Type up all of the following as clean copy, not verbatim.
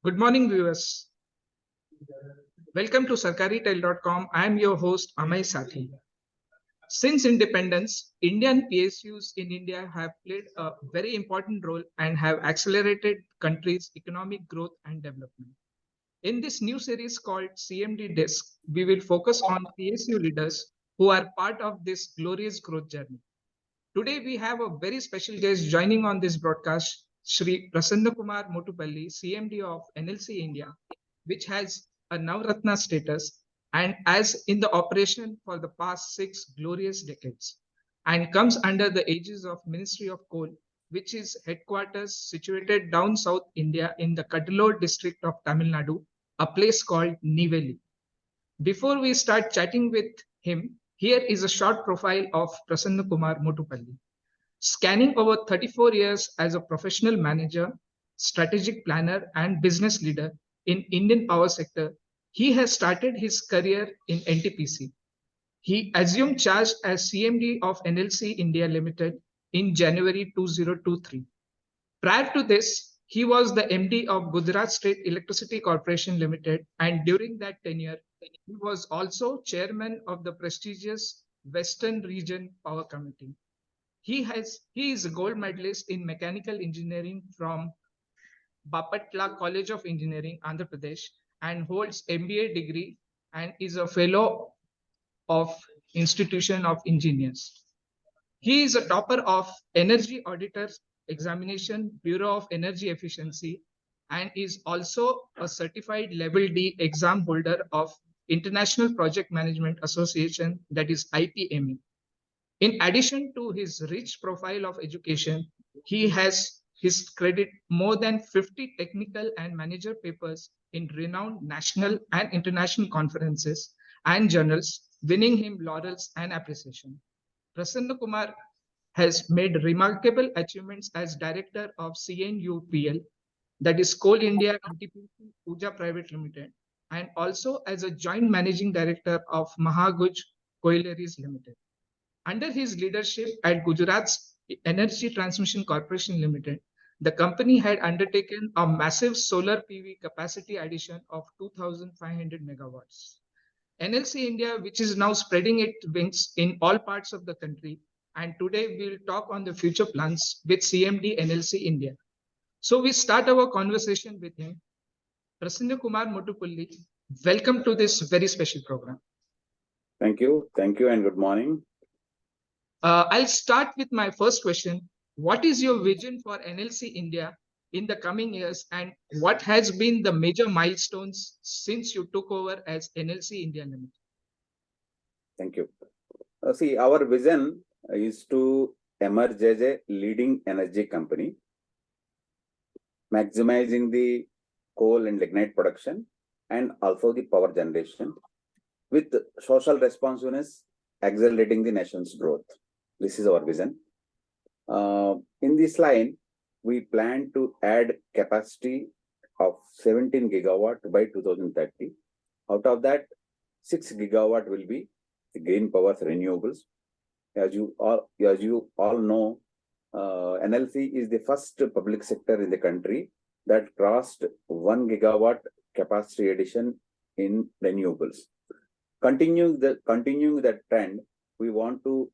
Good morning, viewers. Welcome to sarkaritale.com. I am your host, Ameya Sathaye. Since independence, Indian PSUs in India have played a very important role and have accelerated country's economic growth and development. In this new series called CMD Desk, we will focus on PSU leaders who are part of this glorious growth journey. Today, we have a very special guest joining on this broadcast, Shri Prasanna Kumar Mottupalli, CMD of NLC India, which has a Navratan status and as in the operation for the past 6 glorious decades and comes under the aegis of Ministry of Coal, which is headquarters situated down South India in the Cuddalore district of Tamil Nadu, a place called Neyveli. Before we start chatting with him, here is a short profile of Prasanna Kumar Mottupalli. Scanning over 34 years as a professional manager, strategic planner, and business leader in Indian power sector, he has started his career in NTPC. He assumed charge as CMD of NLC India Ltd in January 2023. Prior to this, he was the MD of Gujarat State Electricity Corporation Limited, and during that tenure, he was also chairman of the prestigious Western Region Power Committee. He is a gold medalist in mechanical engineering from Bapatla College of Engineering, Andhra Pradesh, and holds MBA degree and is a fellow of Institution of Engineers. He is a topper of Energy Auditors Examination, Bureau of Energy Efficiency, and is also a certified Level D exam holder of International Project Management Association, that is IPMA. In addition to his rich profile of education, he has his credit more than 50 technical and manager papers in renowned national and international conferences and journals, winning him laurels and appreciation. Prasanna Kumar has made remarkable achievements as director of CNUPL, that is Coal India NTPC Puja Private Limited, and also as a joint managing director of Mahaguj Coileries Limited. Under his leadership at Gujarat's Energy Transmission Corporation Limited, the company had undertaken a massive solar PV capacity addition of 2,500 megawatts. NLC India, which is now spreading its wings in all parts of the country, and today we'll talk on the future plans with CMD NLC India. So we start our conversation with him. Prasanna Kumar Mottupalli, welcome to this very special program. Thank you, and good morning. I'll start with my first question. What is your vision for NLC India in the coming years, and what has been the major milestones since you took over as NLC India Limited? Thank you. See, our vision is to emerge as a leading energy company, maximizing the coal and lignite production and also the power generation with social responsiveness, accelerating the nation's growth. This is our vision. In this line, we plan to add capacity of 17 gigawatt by 2030. Out of that, 6 gigawatt will be the green power renewables. As you all know, NLC is the first public sector in the country that crossed 1 gigawatt capacity addition in renewables. Continuing that trend, we want to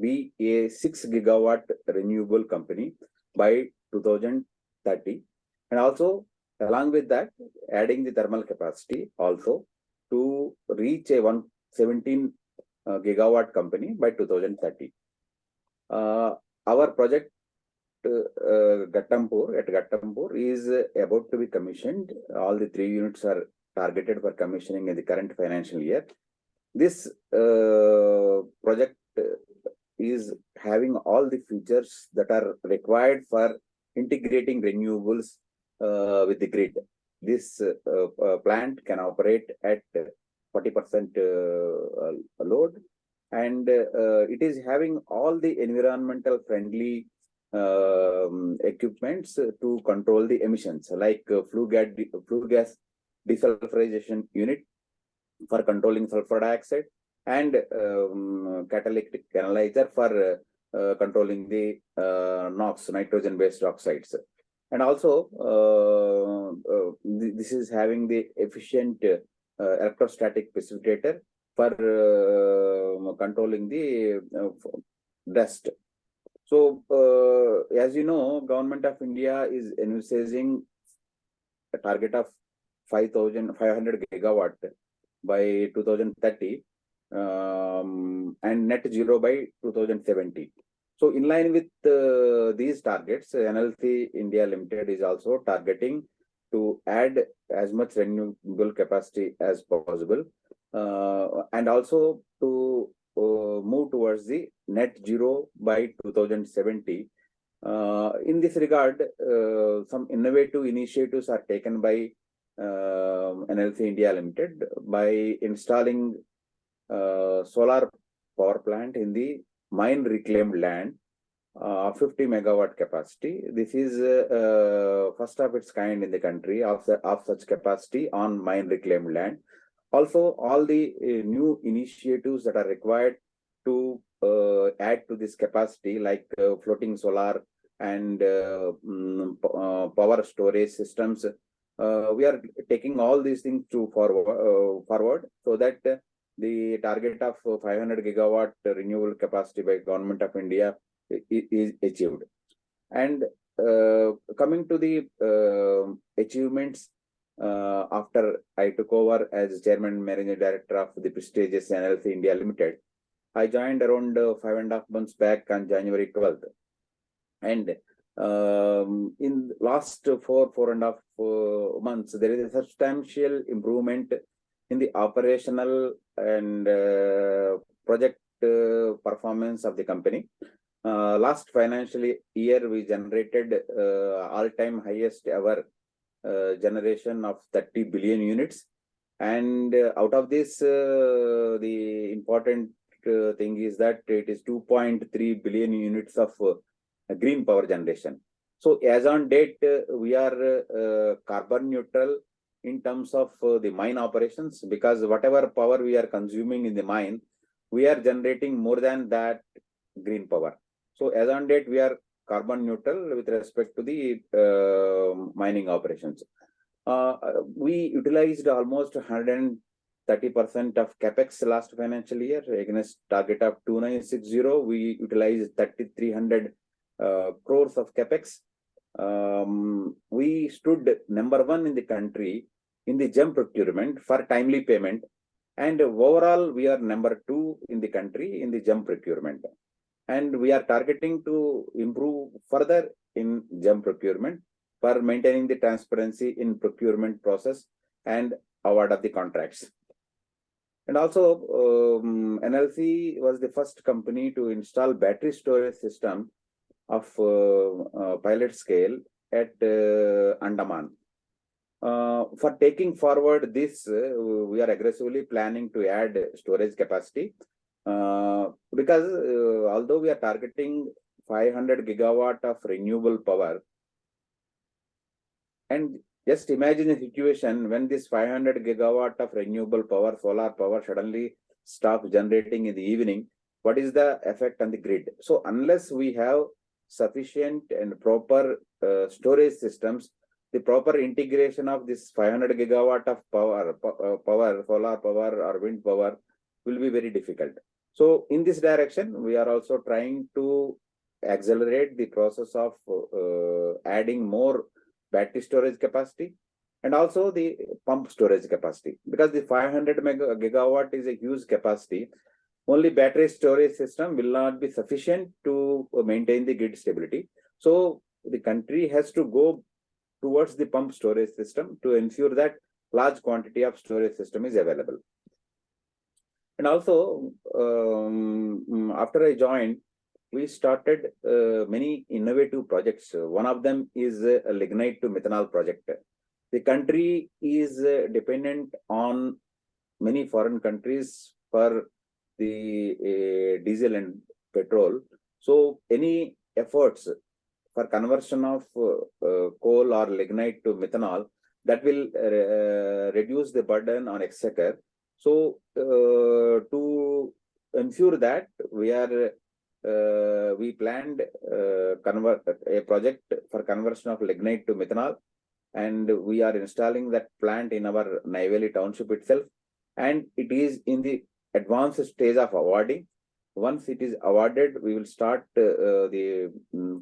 be a 6 gigawatt renewable company by 2030, and also along with that, adding the thermal capacity also to reach a 117 gigawatt company by 2030. Our project Ghatampur is about to be commissioned. All the 3 units are targeted for commissioning in the current financial year. This project is having all the features that are required for integrating renewables with the grid. This plant can operate at 40% load, and it is having all the environmental friendly equipments to control the emissions, like flue gas desulfurization unit for controlling sulfur dioxide, and catalytic analyzer for controlling the NOx, nitrogen based oxides. And also this is having the efficient electrostatic precipitator for controlling the dust. So, as you know, Government of India is envisaging a target of 5,500 gigawatt by 2030 and net zero by 2070. So, in line with these targets, NLC India Limited is also targeting to add as much renewable capacity as possible and also to move towards the net zero by 2070. In this regard, some innovative initiatives are taken by NLC India Limited by installing solar power plant in the mine reclaimed land, 50 megawatt capacity. This is first of its kind in the country of such capacity on mine reclaimed land. Also, all the new initiatives that are required to add to this capacity, like floating solar and power storage systems, we are taking all these things to forward so that the target of 500 gigawatt renewable capacity by Government of India is achieved. And coming to the achievements after I took over as Chairman and Managing Director of the prestigious NLC India Limited, I joined around 5.5 months back on January 12th. And in last 4.5 months, there is a substantial improvement in the operational and project performance of the company. Last financial year, we generated all-time highest ever generation of 30 billion units. And out of this, the important thing is that it is 2.3 billion units of green power generation. So as on date, we are carbon neutral in terms of the mine operations, because whatever power we are consuming in the mine, we are generating more than that green power. So as on date, we are carbon neutral with respect to the mining operations. We utilized almost 130% of capex last financial year against target of 2,960. We utilized 3,300 crores of capex. We stood number 1 in the country in the gem procurement for timely payment, and overall we are number 2 in the country in the gem procurement. And we are targeting to improve further in gem procurement for maintaining the transparency in procurement process and award of the contracts. And also, NLC was the first company to install battery storage system of pilot scale at Andaman. For taking forward this, we are aggressively planning to add storage capacity because although we are targeting 500 gigawatt of renewable power, and just imagine a situation when this 500 gigawatt of renewable power, solar power, suddenly stops generating in the evening, what is the effect on the grid? So unless we have sufficient and proper storage systems, the proper integration of this 500 gigawatt of power, solar power or wind power will be very difficult. So in this direction, we are also trying to accelerate the process of adding more battery storage capacity and also the pump storage capacity, because the 500 gigawatt is a huge capacity. Only battery storage system will not be sufficient to maintain the grid stability. So the country has to go towards the pump storage system to ensure that large quantity of storage system is available. And also, after I joined, we started many innovative projects. One of them is a lignite to methanol project. The country is dependent on many foreign countries for the diesel and petrol. So any efforts for conversion of coal or lignite to methanol, that will reduce the burden on exchequer. So to ensure that, we planned a project for conversion of lignite to methanol. and we are installing that plant in our Neyveli township itself, and it is in the advanced stage of awarding. Once it is awarded, we will start the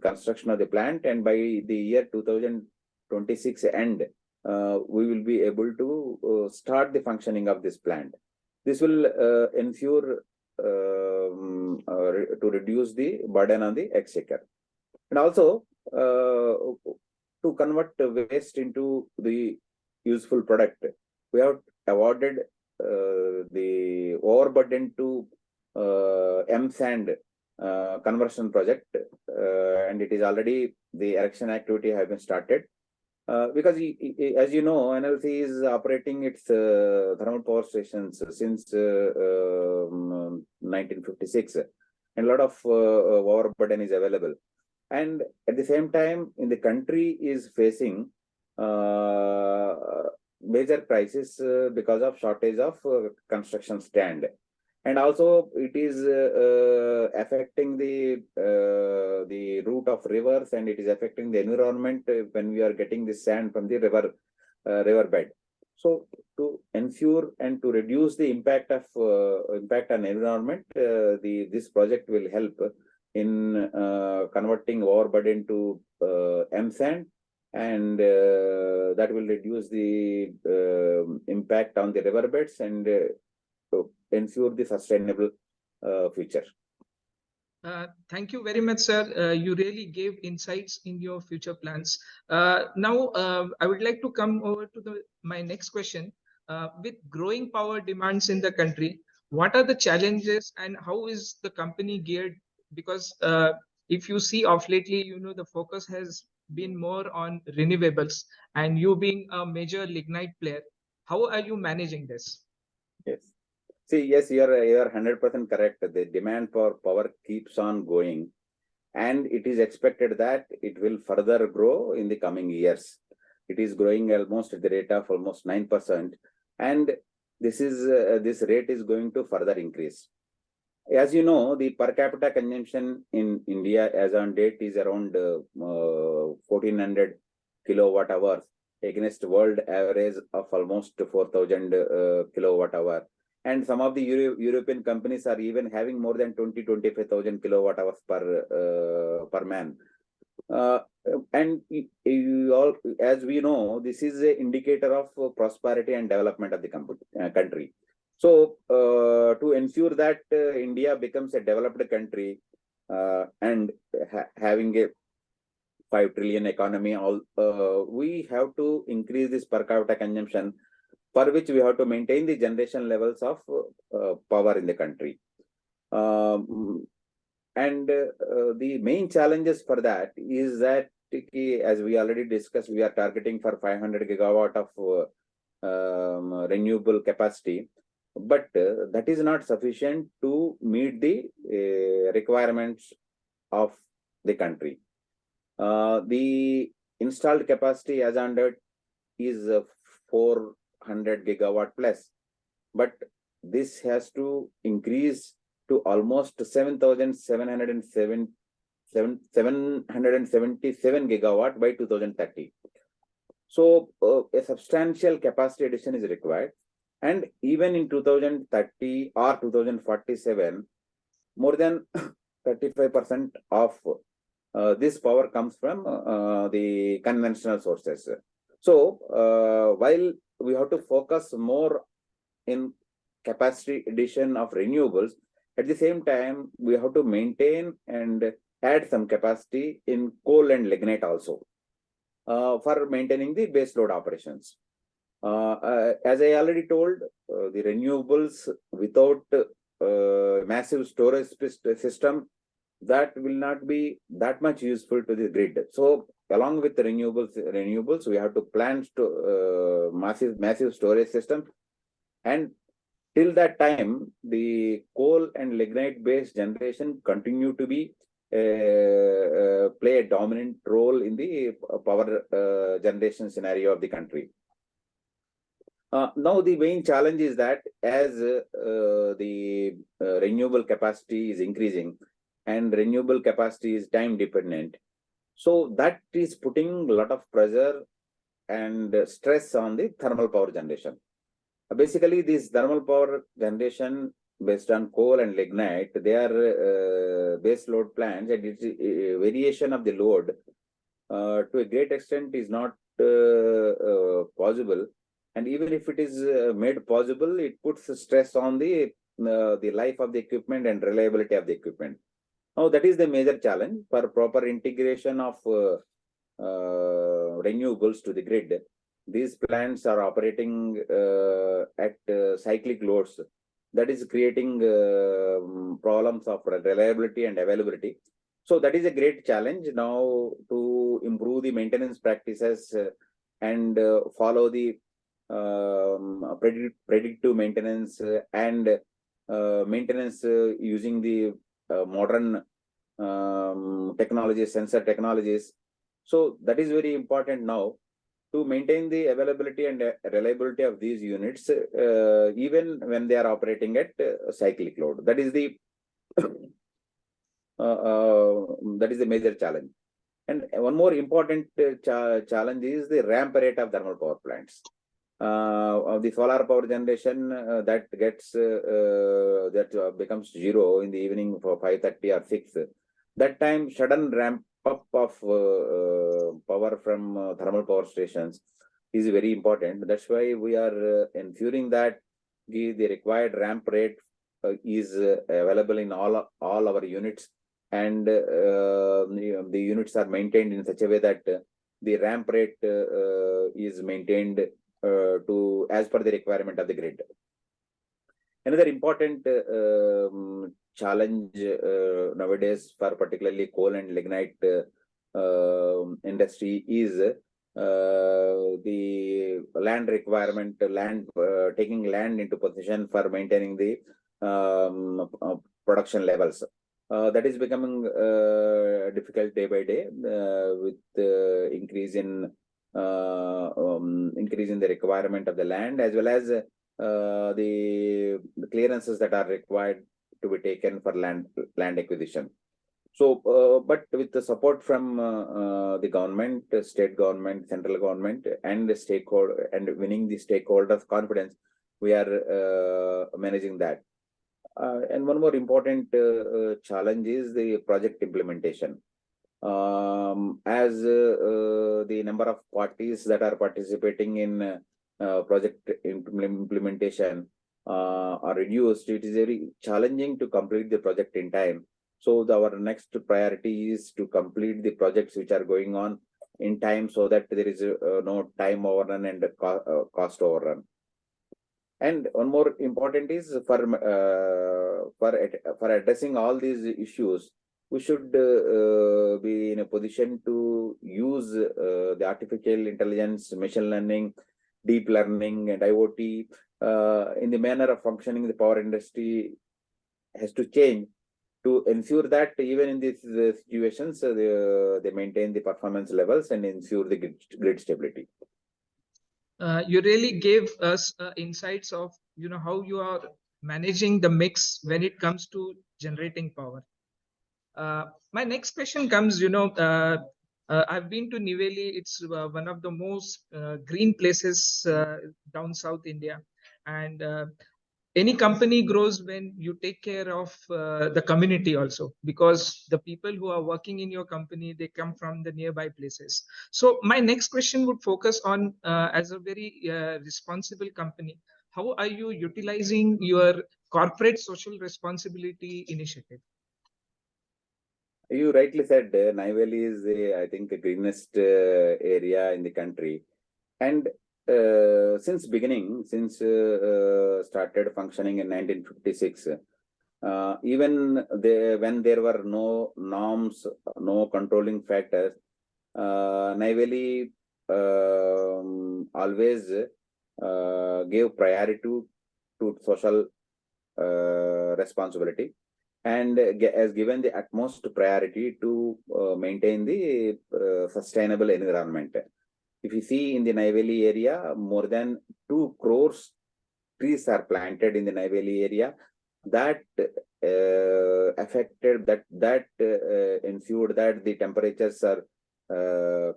construction of the plant, and by the year 2026 end, we will be able to start the functioning of this plant. This will ensure to reduce the burden on the exchequer, and also to convert waste into the useful product. We have awarded the overburden to M-sand conversion project, and it is already the erection activity have been started. Because as you know, NLC is operating its thermal power stations since 1956, and a lot of overburden is available. And at the same time, in the country is facing major crisis because of shortage of construction stand. And also it is affecting the route of rivers, and it is affecting the environment when we are getting the sand from the river bed. So to ensure and to reduce the impact of impact on environment, this project will help in converting overburden to M sand, and that will reduce the impact on the riverbeds and ensure the sustainable future. Thank you very much, sir. You really gave insights in your future plans. Now, I would like to come over to my next question. With growing power demands in the country, what are the challenges and how is the company geared? Because if you see off lately, the focus has been more on renewables, and you being a major lignite player, how are you managing this? Yes. See, yes, you are 100% correct. The demand for power keeps on going, and it is expected that it will further grow in the coming years. It is growing almost at the rate of almost 9%, and this rate is going to further increase. As you know, the per capita consumption in India as on date is around 1400 kilowatt hours against world average of almost 4000 kilowatt hour. And some of the European companies are even having more than 25,000 kilowatt hours per man. And as we know, this is an indicator of prosperity and development of the country. So to ensure that India becomes a developed country and having a 5 trillion economy, we have to increase this per capita consumption, for which we have to maintain the generation levels of power in the country. And the main challenges for that is that, as we already discussed, we are targeting for 500 gigawatt of renewable capacity, but that is not sufficient to meet the requirements of the country. The installed capacity as under is 400 gigawatt plus, but this has to increase to almost 777 gigawatt by 2030. So a substantial capacity addition is required, and even in 2030 or 2047, more than 35% of this power comes from the conventional sources. So while we have to focus more in capacity addition of renewables, at the same time, we have to maintain and add some capacity in coal and lignite also for maintaining the base load operations. As I already told, the renewables without massive storage system, that will not be that much useful to the grid. So along with the renewables, we have to plan to massive storage system, and till that time, the coal and lignite based generation continue to be play a dominant role in the power generation scenario of the country. Now the main challenge is that as the renewable capacity is increasing, and renewable capacity is time dependent, so that is putting a lot of pressure and stress on the thermal power generation. Basically, this thermal power generation based on coal and lignite, they are base load plants, and it's a variation of the load to a great extent is not possible. And even if it is made possible, it puts stress on the life of the equipment and reliability of the equipment. Now, that is the major challenge for proper integration of renewables to the grid. These plants are operating at cyclic loads. That is creating problems of reliability and availability. So that is a great challenge now to improve the maintenance practices and follow the predictive maintenance and maintenance using the modern technologies, sensor technologies. So that is very important now to maintain the availability and reliability of these units, even when they are operating at cyclic load. That is the major challenge. And one more important challenge is the ramp rate of thermal power plants. Of the solar power generation that gets becomes zero in the evening for 5:30 or 6. That time, sudden ramp up of power from thermal power stations is very important. That's why we are ensuring that the required ramp rate is available in all our units, and the units are maintained in such a way that the ramp rate is maintained to as per the requirement of the grid. Another important challenge nowadays for particularly coal and lignite industry is the land requirement, taking land into possession for maintaining the production levels. That is becoming difficult day by day with increase in the requirement of the land, as well as the clearances that are required to be taken for land acquisition. So, but with the support from the government, state government, central government, and the stakeholder, and winning the stakeholders' confidence, we are managing that. And one more important challenge is the project implementation. As the number of parties that are participating in project implementation are reduced, it is very challenging to complete the project in time. So our next priority is to complete the projects which are going on in time, so that there is no time overrun and cost overrun. And one more important is for addressing all these issues, we should be in a position to use the artificial intelligence, machine learning, deep learning, and IoT in the manner of functioning. The power industry has to change to ensure that even in these situations, they maintain the performance levels and ensure the grid stability. You really gave us insights of how you are managing the mix when it comes to generating power. My next question comes, I've been to Neyveli. It's one of the most green places down South India. And any company grows when you take care of the community also, because the people who are working in your company, they come from the nearby places. So my next question would focus on, as a very responsible company, how are you utilizing your corporate social responsibility initiative? You rightly said, Neyveli is, I think, the greenest area in the country. And since started functioning in 1956, even when there were no norms, no controlling factors, Neyveli always gave priority to social responsibility, and has given the utmost priority to maintain the sustainable environment. If you see in the Neyveli area, more than 2 crores trees are planted in the Neyveli area. That ensured that the temperatures are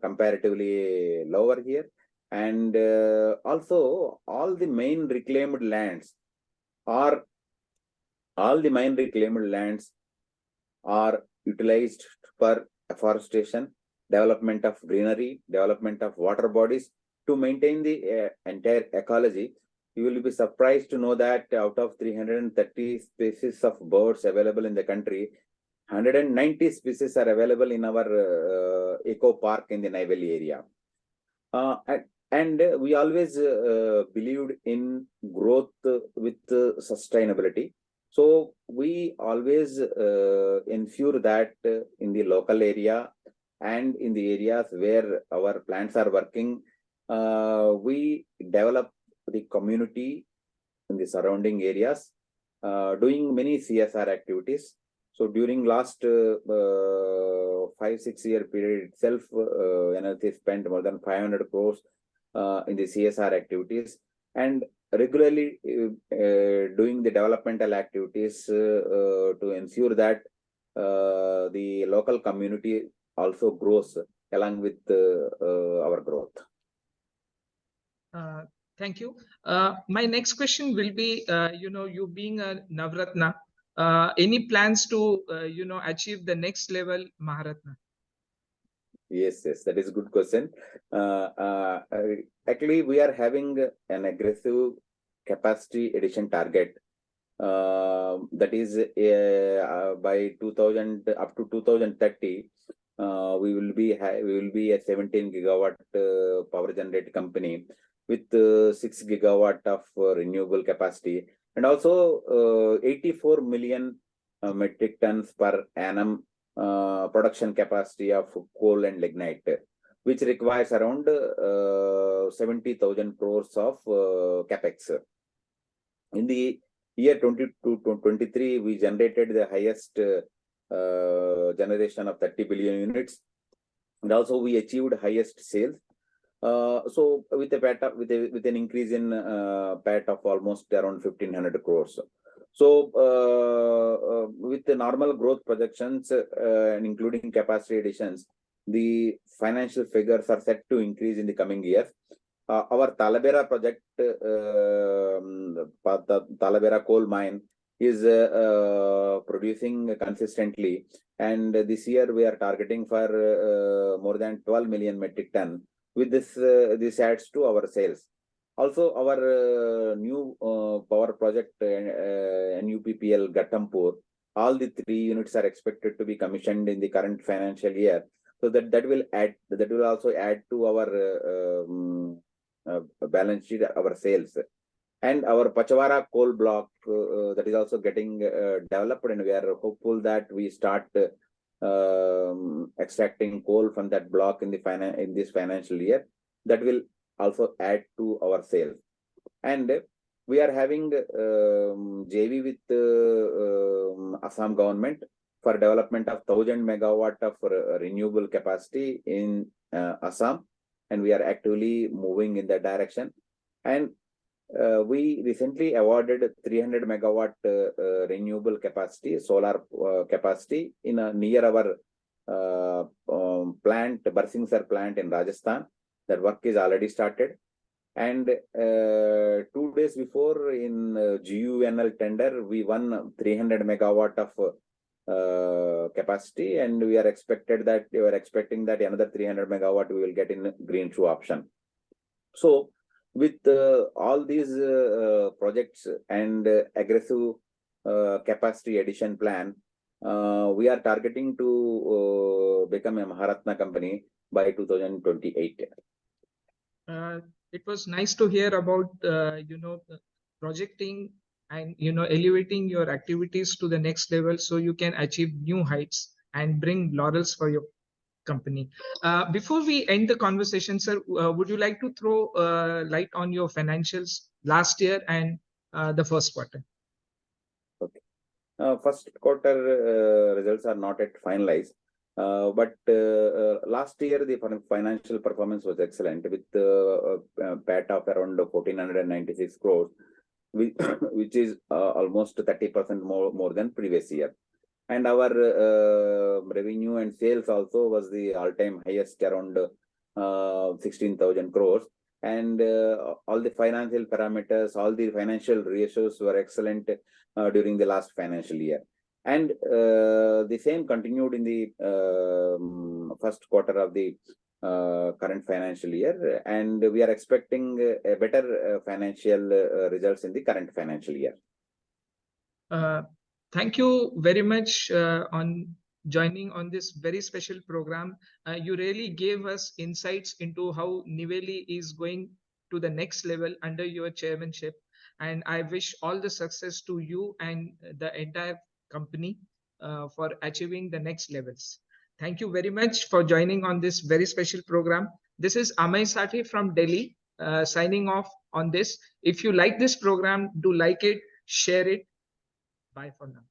comparatively lower here, And also all the main reclaimed lands are utilized for afforestation, development of greenery, development of water bodies to maintain the entire ecology. You will be surprised to know that out of 330 species of birds available in the country, 190 species are available in our eco park in the Neyveli area. And we always believed in growth with sustainability. So we always ensure that in the local area and in the areas where our plants are working, we develop the community in the surrounding areas, doing many CSR activities. So during last 5-6 year period itself, NLC spent more than 500 crores in the CSR activities, and regularly doing the developmental activities to ensure that the local community also grows along with our growth. Thank you. My next question will be, you being a Navratna, any plans to, achieve the next level Maharatna? Yes, that is a good question. Actually, we are having an aggressive capacity addition target. That is by 2000 up to 2030, we will be a 17 gigawatt power generate company with 6 gigawatt of renewable capacity, and also 84 million metric tons per annum production capacity of coal and lignite, which requires around 70,000 crores of capex. In the year 22-23, we generated the highest generation of 30 billion units, and also we achieved highest sales. So with a PAT with an increase in PAT of almost around 1,500 crores. So with the normal growth projections and including capacity additions, the financial figures are set to increase in the coming years. Our Talavera project, Talavera coal mine, is producing consistently, and this year we are targeting for more than 12 million metric ton. With this, this adds to our sales. Also, our new power project, NUPPL Ghatampur, all the 3 units are expected to be commissioned in the current financial year. So that will also add to our balance sheet, our sales. And our Pachawara coal block that is also getting developed, and we are hopeful that we start extracting coal from that block in this financial year. That will also add to our sales. And we are having JV with Assam government for development of 1,000 megawatt of renewable capacity in Assam, and we are actively moving in that direction. And we recently awarded 300 megawatt renewable capacity, solar capacity near our plant, Barsingsar plant in Rajasthan. That work is already started. And 2 days before in GUNL tender, we won 300 megawatt of capacity, and we are expecting that another 300 megawatt we will get in green through option. So with all these projects and aggressive capacity addition plan, we are targeting to become a Maharatna company by 2028. It was nice to hear about projecting and elevating your activities to the next level, so you can achieve new heights and bring laurels for your company. Before we end the conversation, sir, would you like to throw light on your financials last year and the first quarter? Okay. First quarter results are not yet finalized. But last year the financial performance was excellent, with PAT of around 1,496 crores, which is almost 30% more than previous year. And our revenue and sales also was the all-time highest, around 16,000 crores. and all the financial parameters, all the financial ratios were excellent during the last financial year. And the same continued in the first quarter of the current financial year, and we are expecting a better financial results in the current financial year. Thank you very much on joining on this very special program. You really gave us insights into how Neyveli is going to the next level under your chairmanship. And I wish all the success to you and the entire company for achieving the next levels. Thank you very much for joining on this very special program. This is Ameya Sathaye from Delhi signing off on this. If you like this program, do like it, share it. Bye for now.